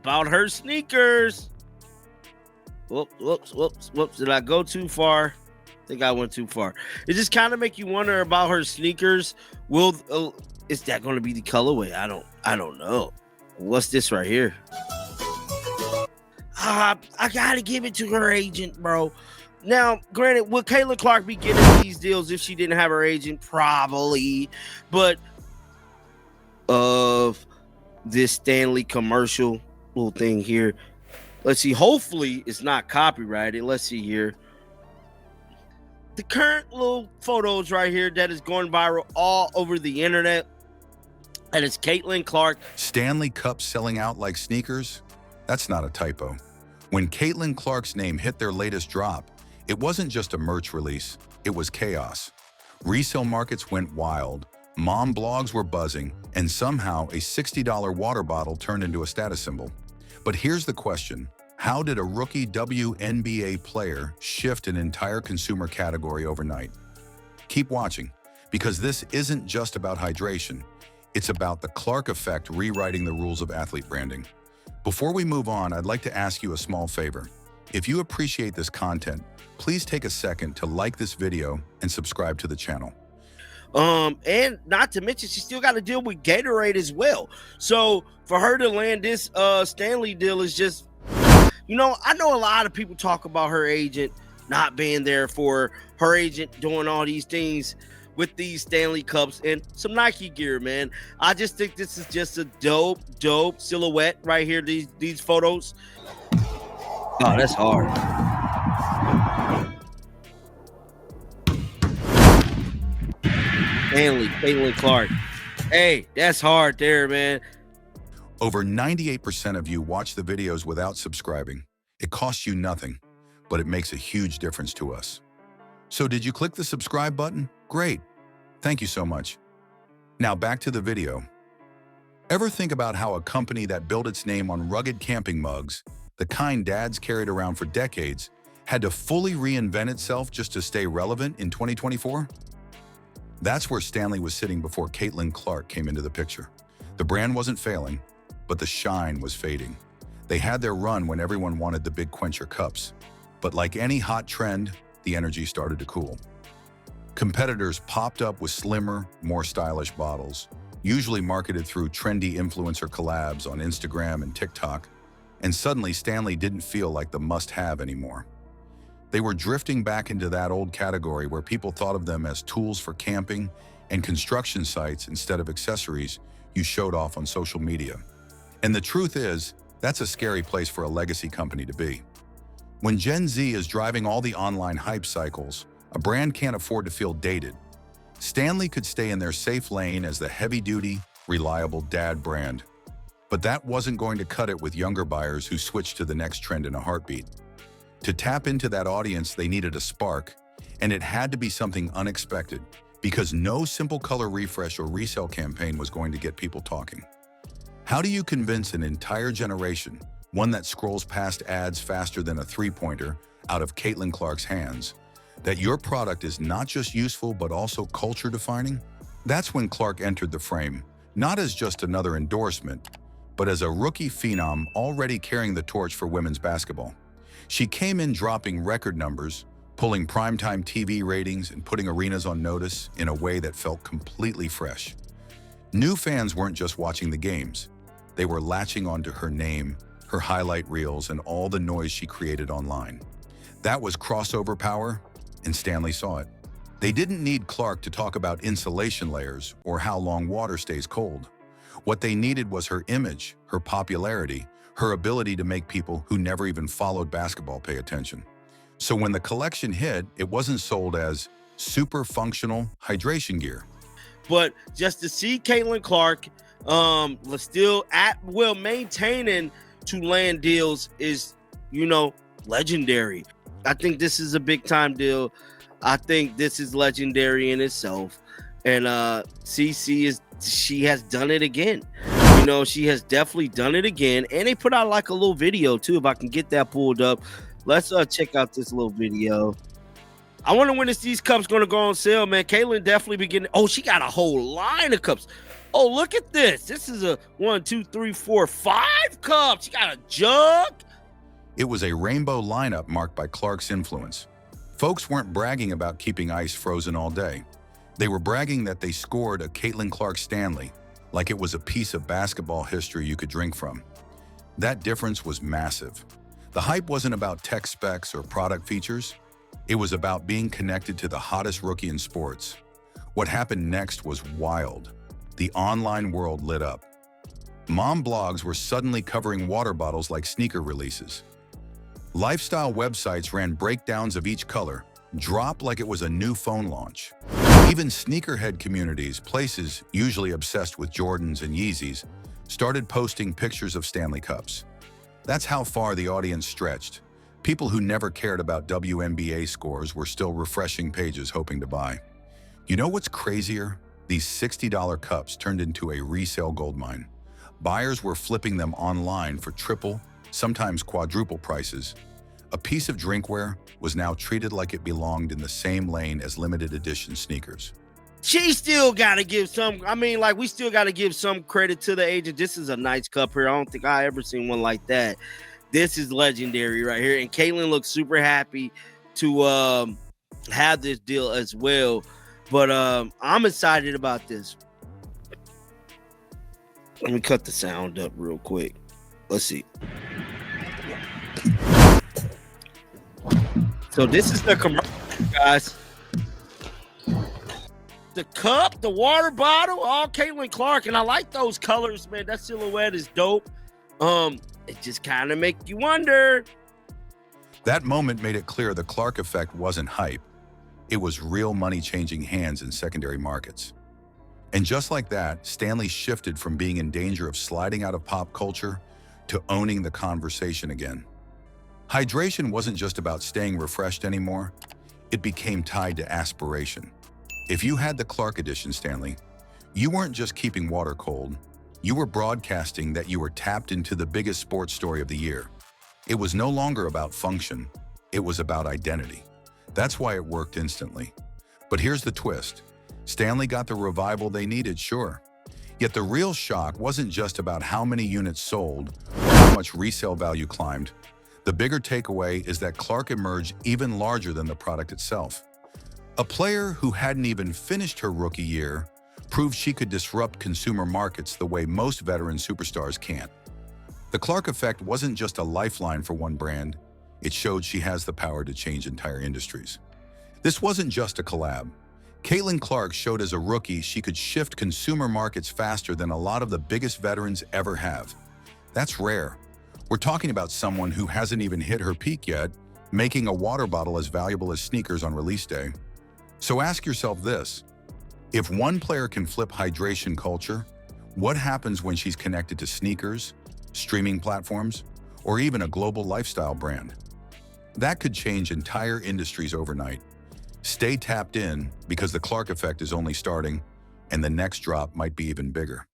about her sneakers. Whoops. Did I go too far? I think I went too far. It just kind of make you wonder about her sneakers. Is that going to be the colorway? I don't know. What's this right here? I gotta give it to her agent, bro. Now, granted, would Caitlyn Clark be getting these deals if she didn't have her agent? Probably. But of this Stanley commercial little thing here, let's see. Hopefully, it's not copyrighted. Let's see here. The current little photos right here that is going viral all over the internet. And it's Caitlyn Clark. Stanley cups selling out like sneakers? That's not a typo. When Caitlyn Clark's name hit their latest drop, it wasn't just a merch release, it was chaos. Resale markets went wild, mom blogs were buzzing, and somehow a $60 water bottle turned into a status symbol. But here's the question. How did a rookie WNBA player shift an entire consumer category overnight? Keep watching, because this isn't just about hydration. It's about the Clark effect rewriting the rules of athlete branding. Before we move on, I'd like to ask you a small favor. If you appreciate this content, please take a second to like this video and subscribe to the channel. And not to mention, she still got to deal with Gatorade as well. So for her to land this Stanley deal is just, I know a lot of people talk about her agent not being there for her agent doing all these things with these Stanley Cups and some Nike gear, man. I just think this is just a dope silhouette right here, these photos. Oh, that's hard. Stanley, Caitlyn Clark. Hey, that's hard there, man. Over 98% of you watch the videos without subscribing. It costs you nothing, but it makes a huge difference to us. So did you click the subscribe button? Great. Thank you so much. Now back to the video. Ever think about how a company that built its name on rugged camping mugs, the kind dads carried around for decades, had to fully reinvent itself just to stay relevant in 2024? That's where Stanley was sitting before Caitlyn Clark came into the picture. The brand wasn't failing, but the shine was fading. They had their run when everyone wanted the big quencher cups. But like any hot trend, the energy started to cool. Competitors popped up with slimmer, more stylish bottles, usually marketed through trendy influencer collabs on Instagram and TikTok, and suddenly Stanley didn't feel like the must-have anymore. They were drifting back into that old category where people thought of them as tools for camping and construction sites instead of accessories you showed off on social media. And the truth is, that's a scary place for a legacy company to be. When Gen Z is driving all the online hype cycles, a brand can't afford to feel dated. Stanley could stay in their safe lane as the heavy-duty, reliable dad brand. But that wasn't going to cut it with younger buyers who switched to the next trend in a heartbeat. To tap into that audience, they needed a spark, and it had to be something unexpected, because no simple color refresh or resale campaign was going to get people talking. How do you convince an entire generation, one that scrolls past ads faster than a three-pointer out of Caitlyn Clark's hands, that your product is not just useful but also culture-defining? That's when Clark entered the frame, not as just another endorsement, but as a rookie phenom already carrying the torch for women's basketball. She came in dropping record numbers, pulling primetime TV ratings and putting arenas on notice in a way that felt completely fresh. New fans weren't just watching the games. They were latching onto her name, her highlight reels, and all the noise she created online. That was crossover power, and Stanley saw it. They didn't need Clark to talk about insulation layers or how long water stays cold. What they needed was her image, her popularity, her ability to make people who never even followed basketball pay attention. So when the collection hit, it wasn't sold as super functional hydration gear. But just to see Caitlyn Clark still at will maintaining to land deals is, legendary. I think this is a big time deal. I think this is legendary in itself. And she has done it again. She has definitely done it again. And they put out like a little video too. If I can get that pulled up, let's check out this little video. I wonder when these cups going to go on sale, man. Caitlyn definitely beginning. Oh, she got a whole line of cups. Oh, look at this. This is a 1, 2, 3, 4, 5 cups. You got a jug. It was a rainbow lineup marked by Clark's influence. Folks weren't bragging about keeping ice frozen all day. They were bragging that they scored a Caitlyn Clark Stanley, like it was a piece of basketball history you could drink from. That difference was massive. The hype wasn't about tech specs or product features. It was about being connected to the hottest rookie in sports. What happened next was wild. The online world lit up. Mom blogs were suddenly covering water bottles like sneaker releases. Lifestyle websites ran breakdowns of each color, drop like it was a new phone launch. Even sneakerhead communities, places usually obsessed with Jordans and Yeezys, started posting pictures of Stanley Cups. That's how far the audience stretched. People who never cared about WNBA scores were still refreshing pages hoping to buy. You know what's crazier? These $60 cups turned into a resale goldmine. Buyers were flipping them online for triple, sometimes quadruple prices. A piece of drinkware was now treated like it belonged in the same lane as limited edition sneakers. She still got to give some, we still got to give some credit to the agent. This is a nice cup here. I don't think I ever seen one like that. This is legendary right here. And Caitlyn looks super happy to have this deal as well. But I'm excited about this. Let me cut the sound up real quick. Let's see. So this is the commercial, guys. The cup, the water bottle, all Caitlyn Clark. And I like those colors, man. That silhouette is dope. It just kind of make you wonder. That moment made it clear the Clark effect wasn't hype. It was real money changing hands in secondary markets. And just like that, Stanley shifted from being in danger of sliding out of pop culture to owning the conversation again. Hydration wasn't just about staying refreshed anymore. It became tied to aspiration. If you had the Clark edition, Stanley, you weren't just keeping water cold. You were broadcasting that you were tapped into the biggest sports story of the year. It was no longer about function. It was about identity. That's why it worked instantly. But here's the twist. Stanley got the revival they needed, sure. Yet the real shock wasn't just about how many units sold or how much resale value climbed. The bigger takeaway is that Clark emerged even larger than the product itself. A player who hadn't even finished her rookie year proved she could disrupt consumer markets the way most veteran superstars can't. The Clark effect wasn't just a lifeline for one brand. It showed she has the power to change entire industries. This wasn't just a collab. Caitlyn Clark showed as a rookie she could shift consumer markets faster than a lot of the biggest veterans ever have. That's rare. We're talking about someone who hasn't even hit her peak yet, making a water bottle as valuable as sneakers on release day. So ask yourself this. If one player can flip hydration culture, what happens when she's connected to sneakers, streaming platforms, or even a global lifestyle brand? That could change entire industries overnight. Stay tapped in because the Clark effect is only starting, and the next drop might be even bigger.